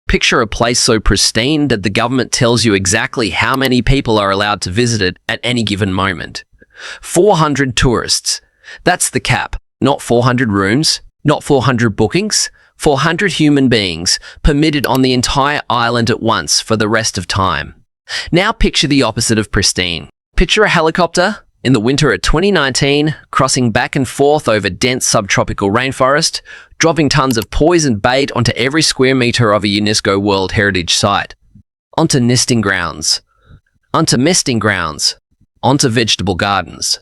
Picture a place so pristine that the government tells you exactly how many people are allowed to visit it at any given moment. 400 tourists. That's the cap. Not 400 rooms, not 400 bookings, 400 human beings permitted on the entire island at once for the rest of time. Now picture the opposite of pristine. Picture a helicopter in the winter of 2019, crossing back and forth over dense subtropical rainforest, dropping tons of poisoned bait onto every square metre of a UNESCO World Heritage Site. Onto nesting grounds. Onto nesting grounds. Onto vegetable gardens.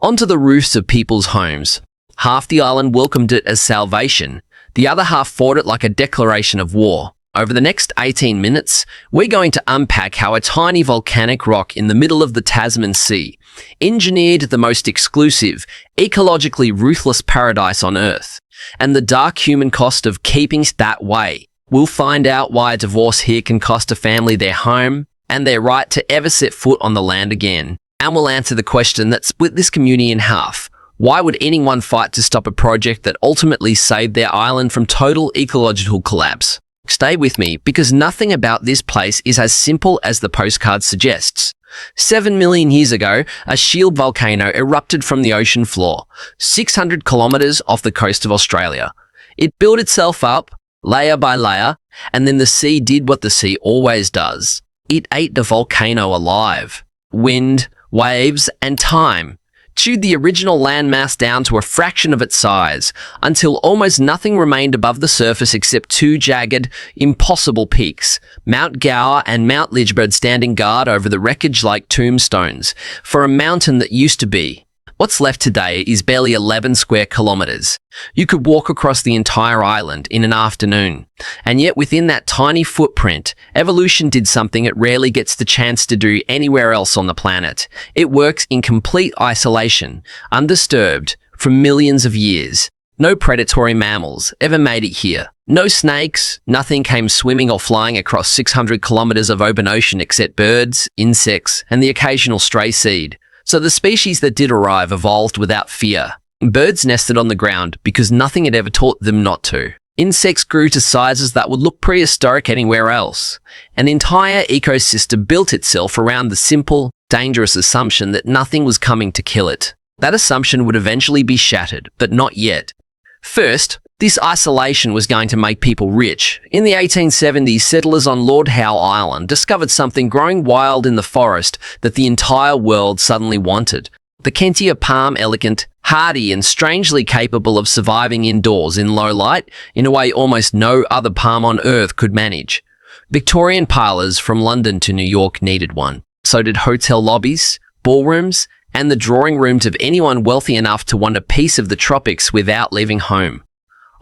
Onto the roofs of people's homes. Half the island welcomed it as salvation. The other half fought it like a declaration of war. Over the next 18 minutes, we're going to unpack how a tiny volcanic rock in the middle of the Tasman Sea engineered the most exclusive, ecologically ruthless paradise on Earth, and the dark human cost of keeping it that way. We'll find out why a divorce here can cost a family their home and their right to ever set foot on the land again. And we'll answer the question that split this community in half. Why would anyone fight to stop a project that ultimately saved their island from total ecological collapse? Stay with me, because nothing about this place is as simple as the postcard suggests. 7 million years ago, a shield volcano erupted from the ocean floor, 600 kilometers off the coast of Australia. It built itself up, layer by layer, and then the sea did what the sea always does. It ate the volcano alive. Wind, waves, and time chewed the original landmass down to a fraction of its size, until almost nothing remained above the surface except two jagged, impossible peaks, Mount Gower and Mount Lidgebird, standing guard over the wreckage like tombstones for a mountain that used to be. What's left today is barely 11 square kilometers. You could walk across the entire island in an afternoon. And yet within that tiny footprint, evolution did something it rarely gets the chance to do anywhere else on the planet. It works in complete isolation, undisturbed, for millions of years. No predatory mammals ever made it here. No snakes, nothing came swimming or flying across 600 kilometers of open ocean except birds, insects, and the occasional stray seed. So the species that did arrive evolved without fear. Birds nested on the ground because nothing had ever taught them not to. Insects grew to sizes that would look prehistoric anywhere else. An entire ecosystem built itself around the simple, dangerous assumption that nothing was coming to kill it. That assumption would eventually be shattered, but not yet. First, this isolation was going to make people rich. In the 1870s, settlers on Lord Howe Island discovered something growing wild in the forest that the entire world suddenly wanted. The Kentia palm, elegant, hardy, and strangely capable of surviving indoors in low light in a way almost no other palm on Earth could manage. Victorian parlours from London to New York needed one. So did hotel lobbies, ballrooms, and the drawing rooms of anyone wealthy enough to want a piece of the tropics without leaving home.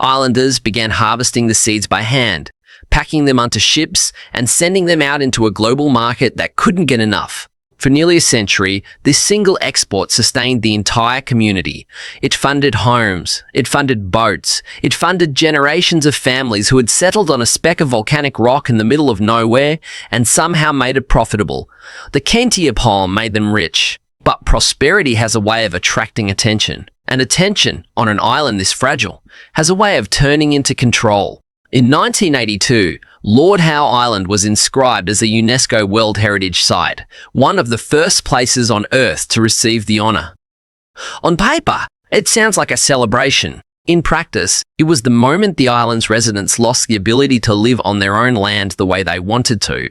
Islanders began harvesting the seeds by hand, packing them onto ships and sending them out into a global market that couldn't get enough. For nearly a century, this single export sustained the entire community. It funded homes, it funded boats, it funded generations of families who had settled on a speck of volcanic rock in the middle of nowhere and somehow made it profitable. The Kentia palm made them rich, but prosperity has a way of attracting attention. And attention, on an island this fragile, has a way of turning into control. In 1982, Lord Howe Island was inscribed as a UNESCO World Heritage Site, one of the first places on Earth to receive the honour. On paper, it sounds like a celebration. In practice, it was the moment the island's residents lost the ability to live on their own land the way they wanted to.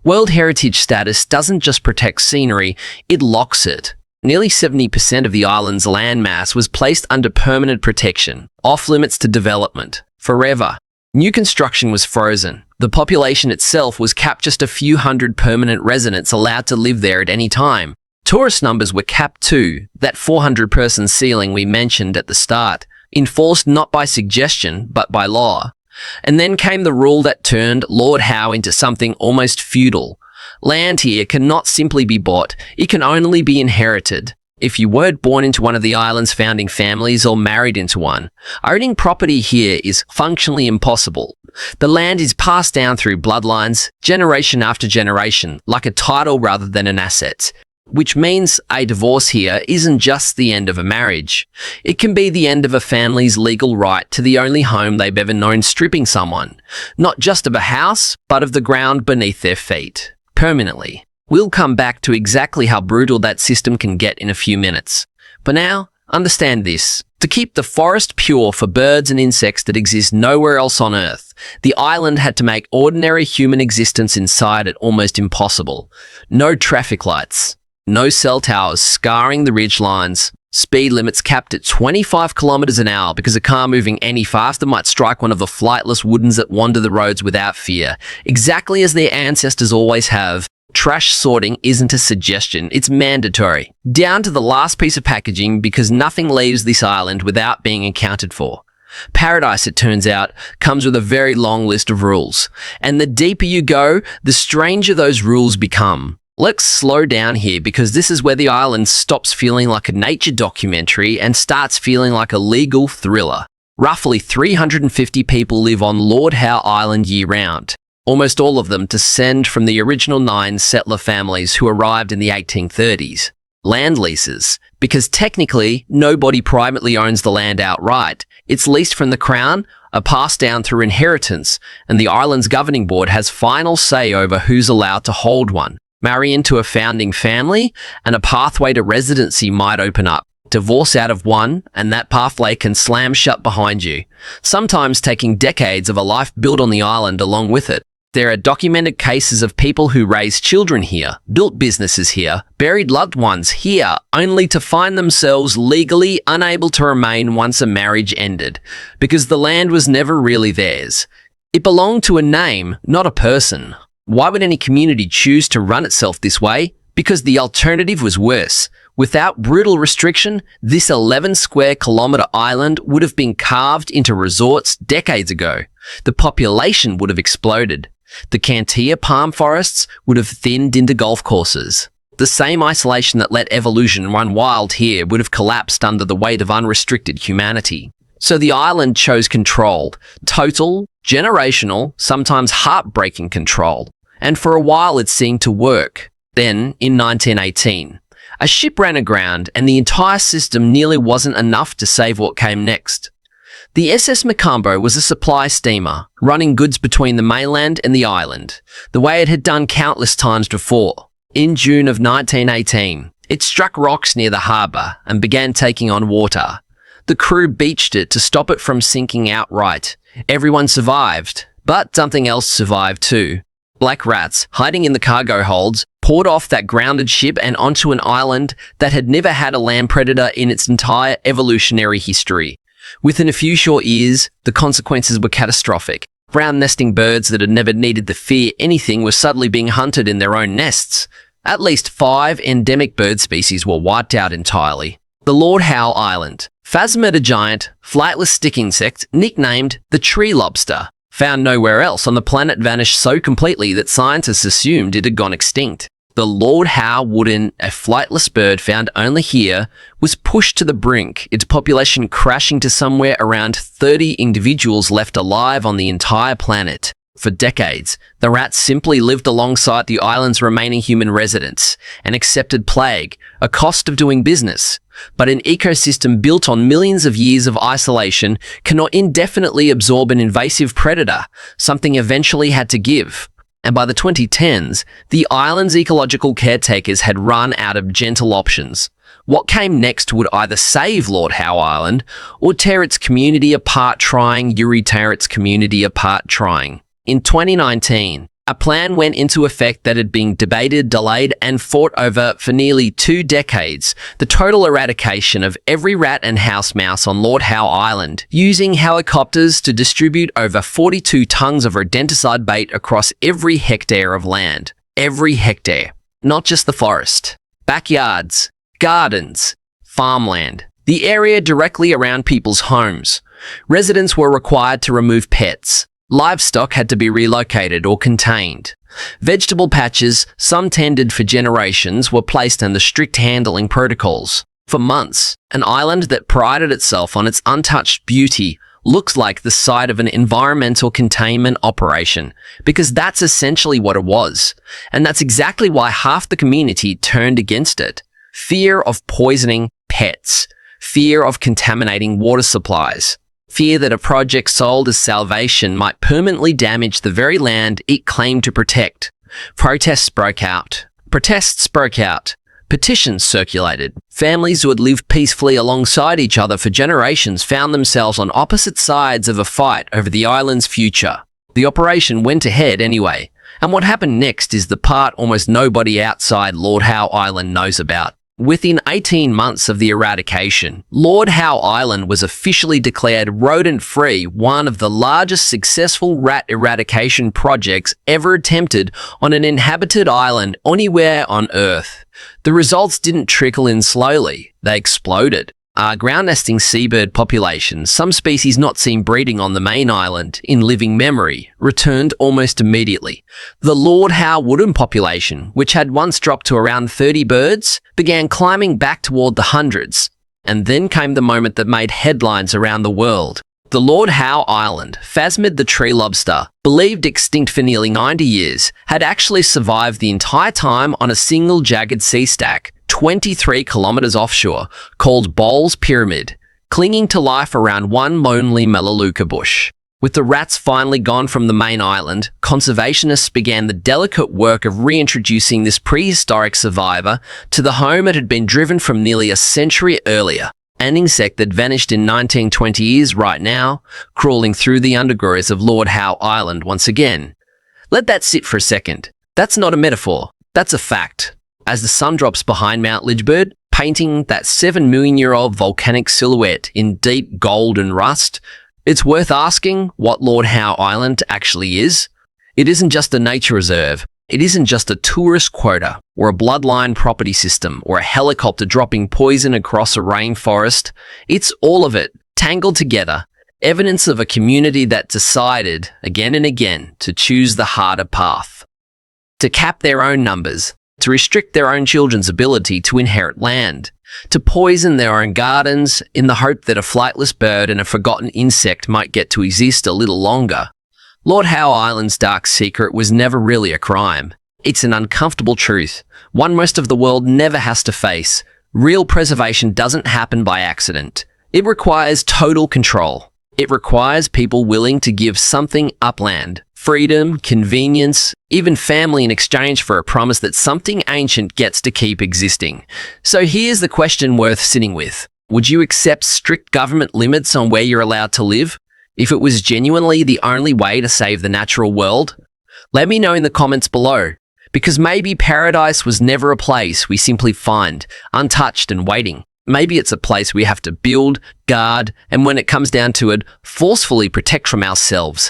World Heritage status doesn't just protect scenery, it locks it. Nearly 70% of the island's landmass was placed under permanent protection, off limits to development, forever. New construction was frozen. The population itself was capped, just a few hundred permanent residents allowed to live there at any time. Tourist numbers were capped too, that 400-person ceiling we mentioned at the start, enforced not by suggestion but by law. And then came the rule that turned Lord Howe into something almost feudal. Land here cannot simply be bought, it can only be inherited. If you weren't born into one of the island's founding families or married into one, owning property here is functionally impossible. The land is passed down through bloodlines, generation after generation, like a title rather than an asset. which means a divorce here isn't just the end of a marriage. It can be the end of a family's legal right to the only home they've ever known, stripping someone, not just of a house, but of the ground beneath their feet, permanently. We'll come back to exactly how brutal that system can get in a few minutes. For now, understand this. To keep the forest pure for birds and insects that exist nowhere else on Earth, the island had to make ordinary human existence inside it almost impossible. No traffic lights, no cell towers scarring the ridge lines, speed limits capped at 25 kilometers an hour because a car moving any faster might strike one of the flightless woodens that wander the roads without fear. Exactly as their ancestors always have, trash sorting isn't a suggestion, it's mandatory. Down to the last piece of packaging, because nothing leaves this island without being accounted for. Paradise, it turns out, comes with a very long list of rules. And the deeper you go, the stranger those rules become. Let's slow down here, because this is where the island stops feeling like a nature documentary and starts feeling like a legal thriller. Roughly 350 people live on Lord Howe Island year-round. Almost all of them descend from the original 9 settler families who arrived in the 1830s. Land leases, because technically nobody privately owns the land outright. It's leased from the Crown, are passed down through inheritance, and the island's governing board has final say over who's allowed to hold one. Marry into a founding family, and a pathway to residency might open up. Divorce out of one, and that pathway can slam shut behind you, sometimes taking decades of a life built on the island along with it. There are documented cases of people who raised children here, built businesses here, buried loved ones here, only to find themselves legally unable to remain once a marriage ended, because the land was never really theirs. It belonged to a name, not a person. Why would any community choose to run itself this way? Because the alternative was worse. Without brutal restriction, this 11 square kilometre island would have been carved into resorts decades ago. The population would have exploded. The Cantia palm forests would have thinned into golf courses. The same isolation that let evolution run wild here would have collapsed under the weight of unrestricted humanity. So the island chose control, total, generational, sometimes heartbreaking control. And for a while it seemed to work. Then, in 1918, a ship ran aground and the entire system nearly wasn't enough to save what came next. The SS Macumbo was a supply steamer, running goods between the mainland and the island, the way it had done countless times before. In June of 1918, it struck rocks near the harbour and began taking on water. The crew beached it to stop it from sinking outright. Everyone survived, but something else survived too. Black rats, hiding in the cargo holds, poured off that grounded ship and onto an island that had never had a land predator in its entire evolutionary history. Within a few short years, the consequences were catastrophic. Brown nesting birds that had never needed to fear anything were suddenly being hunted in their own nests. At least 5 endemic bird species were wiped out entirely. The Lord Howe Island, phasmid, a giant, flightless stick insect nicknamed the tree lobster, found nowhere else on the planet, vanished so completely that scientists assumed it had gone extinct. The Lord Howe wooden, a flightless bird found only here, was pushed to the brink, its population crashing to somewhere around 30 individuals left alive on the entire planet. For decades, the rats simply lived alongside the island's remaining human residents, an accepted plague, a cost of doing business. But an ecosystem built on millions of years of isolation cannot indefinitely absorb an invasive predator. Something eventually had to give. And by the 2010s, the island's ecological caretakers had run out of gentle options. What came next would either save Lord Howe Island or tear its community apart trying. In 2019, a plan went into effect that had been debated, delayed, and fought over for nearly 2 decades: the total eradication of every rat and house mouse on Lord Howe Island, using helicopters to distribute over 42 tons of rodenticide bait across every hectare of land. Every hectare. Not just the forest. Backyards, gardens, farmland. The area directly around people's homes. Residents were required to remove pets. Livestock had to be relocated or contained. Vegetable patches, some tended for generations, were placed under strict handling protocols. For months, an island that prided itself on its untouched beauty looks like the site of an environmental containment operation, because that's essentially what it was. And that's exactly why half the community turned against it. Fear of poisoning pets. Fear of contaminating water supplies. Fear that a project sold as salvation might permanently damage the very land it claimed to protect. Protests broke out. Petitions circulated. Families who had lived peacefully alongside each other for generations found themselves on opposite sides of a fight over the island's future. The operation went ahead anyway, and what happened next is the part almost nobody outside Lord Howe Island knows about. Within 18 months of the eradication, Lord Howe Island was officially declared rodent-free, one of the largest successful rat eradication projects ever attempted on an inhabited island anywhere on Earth. The results didn't trickle in slowly, they exploded. Ground-nesting seabird populations, some species not seen breeding on the main island in living memory, returned almost immediately. The Lord Howe woodland population, which had once dropped to around 30 birds, began climbing back toward the hundreds. And then came the moment that made headlines around the world. The Lord Howe Island, Phasmid the tree lobster, believed extinct for nearly 90 years, had actually survived the entire time on a single jagged sea stack, 23 kilometers offshore, called Bowles Pyramid, clinging to life around one lonely melaleuca bush. With the rats finally gone from the main island, conservationists began the delicate work of reintroducing this prehistoric survivor to the home it had been driven from nearly a century earlier. An insect that vanished in 1920 is, right now, crawling through the undergrowth of Lord Howe Island once again. Let that sit for a second. That's not a metaphor. That's a fact. As the sun drops behind Mount Lidgebird, painting that 7-million-year-old volcanic silhouette in deep gold and rust, it's worth asking what Lord Howe Island actually is. It isn't just a nature reserve. It isn't just a tourist quota, or a bloodline property system, or a helicopter dropping poison across a rainforest. It's all of it, tangled together, evidence of a community that decided, again and again, to choose the harder path. To cap their own numbers, to restrict their own children's ability to inherit land, to poison their own gardens in the hope that a flightless bird and a forgotten insect might get to exist a little longer. Lord Howe Island's dark secret was never really a crime. It's an uncomfortable truth, one most of the world never has to face. Real preservation doesn't happen by accident. It requires total control. It requires people willing to give something upland, freedom, convenience, even family in exchange for a promise that something ancient gets to keep existing. So here's the question worth sitting with. Would you accept strict government limits on where you're allowed to live, if it was genuinely the only way to save the natural world? Let me know in the comments below, because maybe paradise was never a place we simply find, untouched and waiting. Maybe it's a place we have to build, guard, and when it comes down to it, forcefully protect from ourselves.